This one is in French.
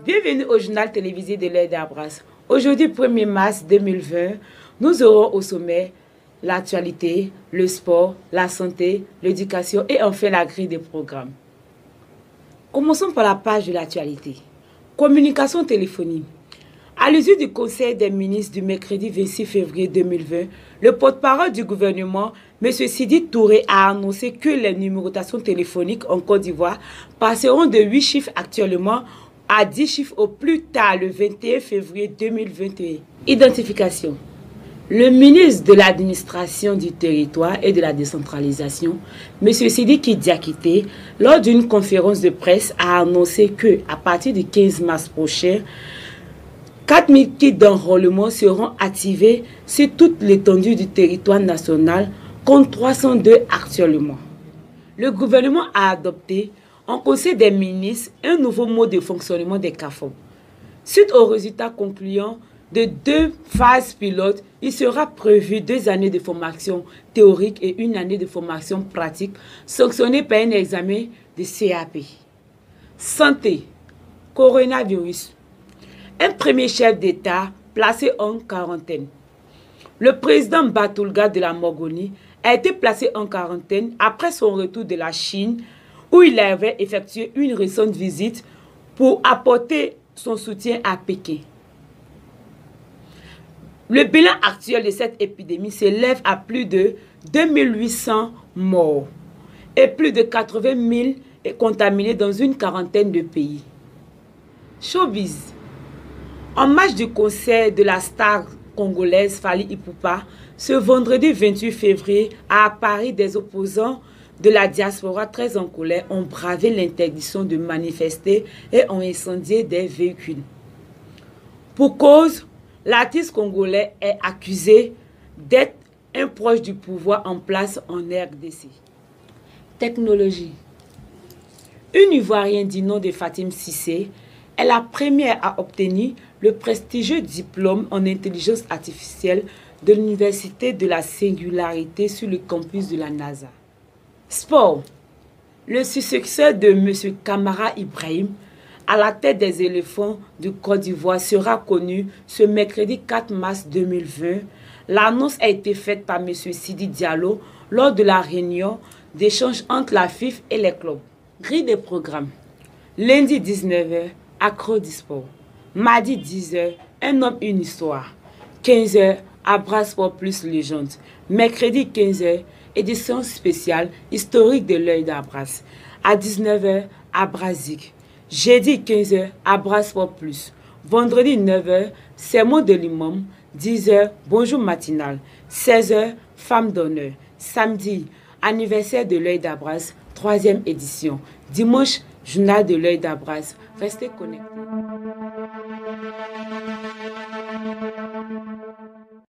Bienvenue au journal télévisé de l'Œil d'Abras. Aujourd'hui, 1er mars 2020, nous aurons au sommet l'actualité, le sport, la santé, l'éducation et enfin la grille des programmes. Commençons par la page de l'actualité. Communication téléphonique. À l'issue du Conseil des ministres du mercredi 26 février 2020, le porte-parole du gouvernement, M. Sidi Touré, a annoncé que les numérotations téléphoniques en Côte d'Ivoire passeront de 8 chiffres actuellement à 10 chiffres au plus tard le 21 février 2021. Identification. Le ministre de l'Administration du Territoire et de la Décentralisation, M. Sidiki Diakité, lors d'une conférence de presse, a annoncé que, à partir du 15 mars prochain, 4000 kits d'enrôlement seront activés sur toute l'étendue du territoire national, contre 302 actuellement. Le gouvernement a adopté, en Conseil des ministres, un nouveau mode de fonctionnement des CAFOB. Suite aux résultats concluants de 2 phases pilotes, il sera prévu 2 années de formation théorique et 1 année de formation pratique, sanctionnée par un examen de CAP. Santé, coronavirus. Un premier chef d'État placé en quarantaine. Le président Batoulga de la Mongolie a été placé en quarantaine après son retour de la Chine, où il avait effectué une récente visite pour apporter son soutien à Pékin. Le bilan actuel de cette épidémie s'élève à plus de 2800 morts et plus de 80 000 contaminés dans une quarantaine de pays. Showbiz. En marge du concert de la star congolaise Fally Ipupa, ce vendredi 28 février, à Paris, des opposants de la diaspora très en colère ont bravé l'interdiction de manifester et ont incendié des véhicules. Pour cause, l'artiste congolais est accusé d'être un proche du pouvoir en place en RDC. Technologie. Une Ivoirienne du nom de Fatim Cissé est la première à obtenir le prestigieux diplôme en intelligence artificielle de l'Université de la Singularité sur le campus de la NASA. Sport. Le successeur de M. Kamara Ibrahim à la tête des éléphants du Côte d'Ivoire sera connu ce mercredi 4 mars 2020. L'annonce a été faite par M. Sidi Diallo lors de la réunion d'échange entre la FIF et les clubs. Grille des programmes. Lundi 19h, Accro du sport. Mardi 10h, Un homme, une histoire. 15h, Abras Sport plus légende. Mercredi 15h, édition spéciale historique de l'Œil d'Abras. À 19h, Abrasique. Jeudi 15h, Abras Sport plus. Vendredi 9h, Sermon de l'imam. 10h, Bonjour matinal. 16h, Femme d'honneur. Samedi, anniversaire de l'Œil d'Abras, 3e édition. Dimanche, Journal de l'Œil d'Abras. Restez connectés.